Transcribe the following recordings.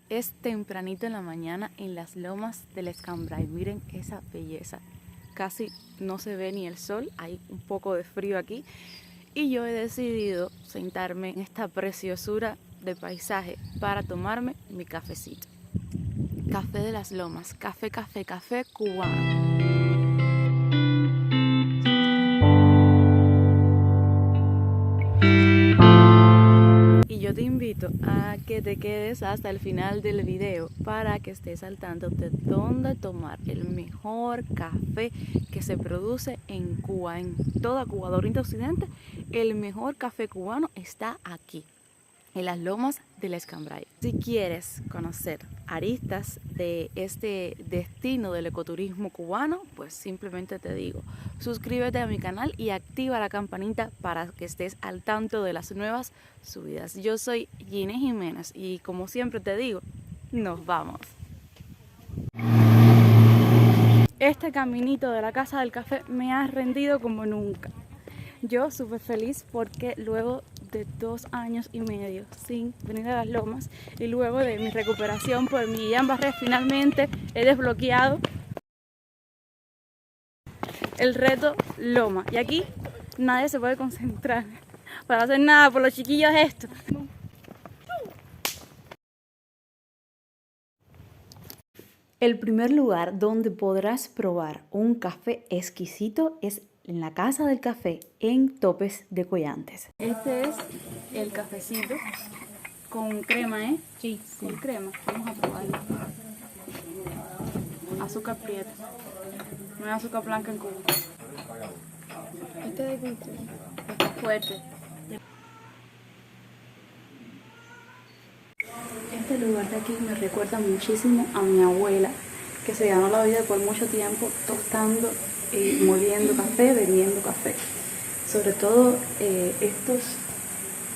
Es tempranito en la mañana en las lomas del Escambray. Miren esa belleza. Casi no se ve ni el sol, hay un poco de frío aquí. Y yo he decidido sentarme en esta preciosura de paisaje para tomarme mi cafecito. Café de las Lomas, café, café, café cubano. Y yo te invito a que te quedes hasta el final del video para que estés al tanto de dónde tomar el mejor café que se produce en Cuba, en toda Cuba, de oriente a occidente. El mejor café cubano está aquí, en las lomas del Escambray. Si quieres conocer aristas de este destino del ecoturismo cubano, pues simplemente te digo, suscríbete a mi canal y activa la campanita para que estés al tanto de las nuevas subidas. Yo soy Ginés Jiménez y como siempre te digo, nos vamos. Este caminito de la Casa del Café me ha rendido como nunca. Yo súper feliz porque luego de 2 años y medio sin venir a las lomas y luego de mi recuperación por mi Guillain-Barré, finalmente he desbloqueado el reto Loma. Y aquí nadie se puede concentrar para hacer nada por los chiquillos estos. El primer lugar donde podrás probar un café exquisito es en la Casa del Café en Topes de Collantes. Este es el cafecito con crema, ¿eh? Sí, con crema. Vamos a probarlo. Azúcar prieta. No hay azúcar blanca en Cuba. Este de dulce. Está fuerte. Este lugar de aquí me recuerda muchísimo a mi abuela, que se ganó la vida por mucho tiempo tostando y moliendo café, vendiendo café. Sobre todo estos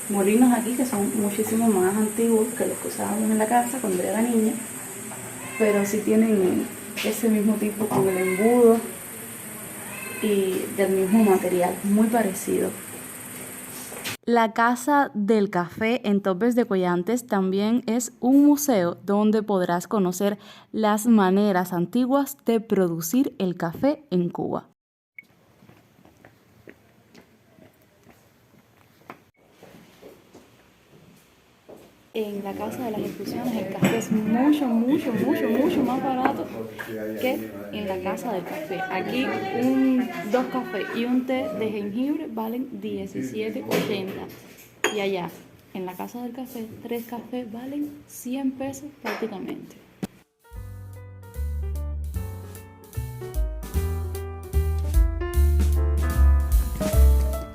molinos aquí, que son muchísimo más antiguos que los que usábamos en la casa cuando yo era niña, pero sí tienen ese mismo tipo con el embudo y del mismo material, muy parecido. La Casa del Café en Topes de Collantes también es un museo donde podrás conocer las maneras antiguas de producir el café en Cuba. En la Casa de las Infusiones el café es mucho más barato que en la Casa del Café. Aquí 2 cafés y un té de jengibre valen $17.80 y allá en la Casa del Café 3 cafés valen 100 pesos prácticamente.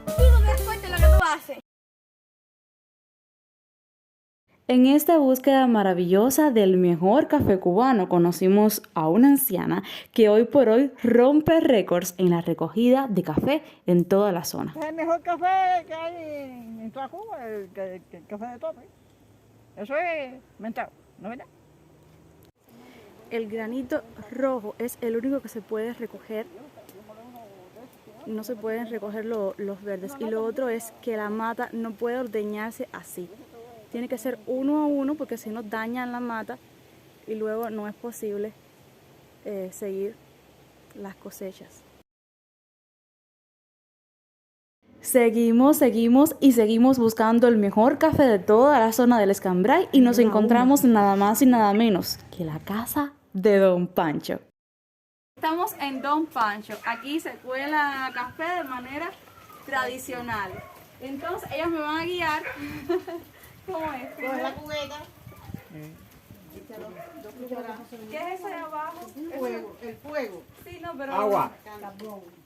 Tú no te das cuenta de lo que tú haces. En esta búsqueda maravillosa del mejor café cubano, conocimos a una anciana que hoy por hoy rompe récords en la recogida de café en toda la zona. Es el mejor café que hay en toda Cuba, el café de Tope. Eso es mentado, ¿no es verdad? El granito rojo es el único que se puede recoger. No se pueden recoger los verdes. Y lo otro es que la mata no puede ordeñarse así. Tiene que ser uno a uno porque si no dañan la mata y luego no es posible seguir las cosechas. Seguimos buscando el mejor café de toda la zona del Escambray y nos encontramos nada más y nada menos que la casa de Don Pancho. Estamos en Don Pancho. Aquí se cuela café de manera tradicional. Entonces ellos me van a guiar. ¿Cómo es? Coge la cubeta. ¿Qué es eso de abajo? El fuego. Sí, no, pero... Agua.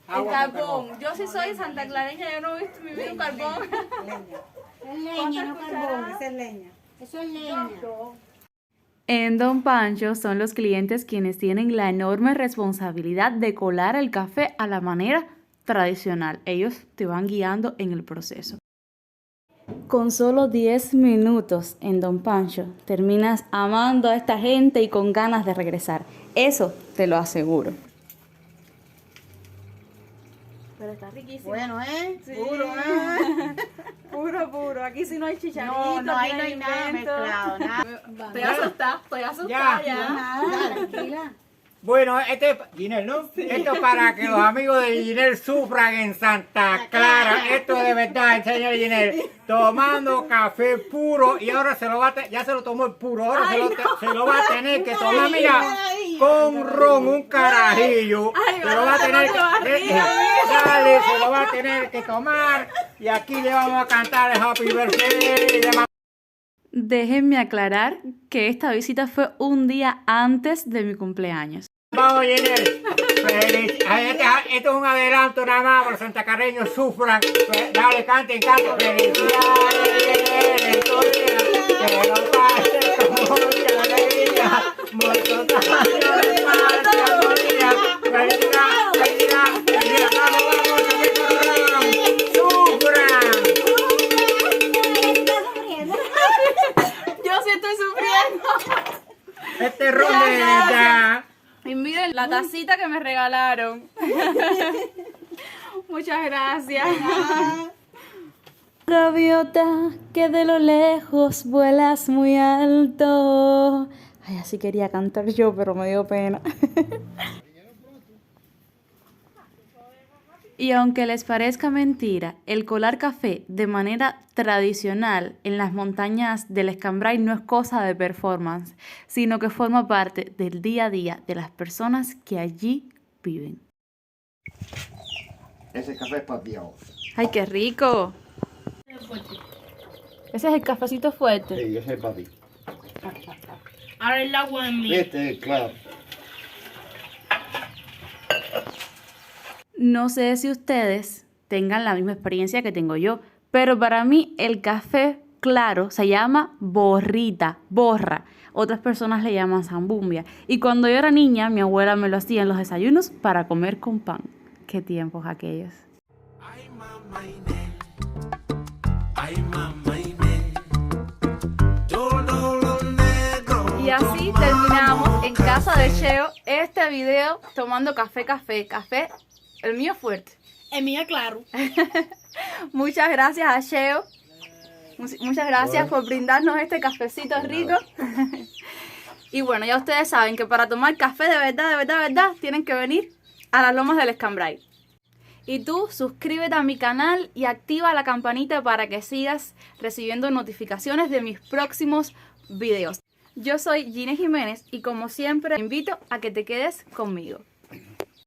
El carbón. Yo sí soy santaclareña, yo no he visto en mi vida un carbón. Es leña, no carbón. Esa es leña. Eso es leña. En Don Pancho son los clientes quienes tienen la enorme responsabilidad de colar el café a la manera tradicional. Ellos te van guiando en el proceso. Con solo 10 minutos en Don Pancho terminas amando a esta gente y con ganas de regresar. Eso te lo aseguro. Pero está riquísimo. Bueno, Sí. Puro, Puro, puro. Aquí sí no hay chicharito. No, no, ahí no hay invento. nada mezclado, nada. Estoy asustada ya. Tranquila. Bueno, este es Ginel, ¿no? Esto es para que los amigos de Ginel sufran en Santa Clara. Esto de verdad, señor Ginel. Tomando café puro y ahora se lo va a ya se lo tomó el puro. Ahora se lo va a tener que tomar, mira, con ron, un carajillo. Ay, Se lo va a tener barriga, dale, se lo va a tener que tomar. Y aquí le vamos a cantar el Happy Birthday. Déjenme aclarar que esta visita fue un día antes de mi cumpleaños. Vamos, Ginel. Feliz. Esto es un adelanto nada más para los santacarreños sufran. Dale, canten. Felicidades, Ginel, en tu día. Que lo pases con mucha alegría. Muchos años de paz y armonía. Felicidad. Vamos, que corran. Sufran. Yo sí estoy sufriendo. Este ron de verdad. Y miren la tacita que me regalaron. Muchas gracias. Gaviota, que de lo lejos vuelas muy alto. Ay, así quería cantar yo, pero me dio pena. Y aunque les parezca mentira, el colar café de manera tradicional en las montañas del Escambray no es cosa de performance, sino que forma parte del día a día de las personas que allí viven. Ese café es para Dios. ¡Ay, qué rico! Ese es el cafecito fuerte. Sí, ese es para ti. Ahora el agua en mí. Este, claro. No sé si ustedes tengan la misma experiencia que tengo yo, pero para mí el café claro se llama borra. Otras personas le llaman zambumbia. Y cuando yo era niña, mi abuela me lo hacía en los desayunos para comer con pan. Qué tiempos aquellos. Y así terminamos en casa de Cheo este video tomando café. El mío fuerte. El mío, claro. Muchas gracias a Cheo. Muchas gracias por brindarnos este cafecito rico. Y bueno, ya ustedes saben que para tomar café de verdad, tienen que venir a las Lomas del Escambray. Y tú suscríbete a mi canal y activa la campanita para que sigas recibiendo notificaciones de mis próximos videos. Yo soy Ginés Jiménez y como siempre te invito a que te quedes conmigo.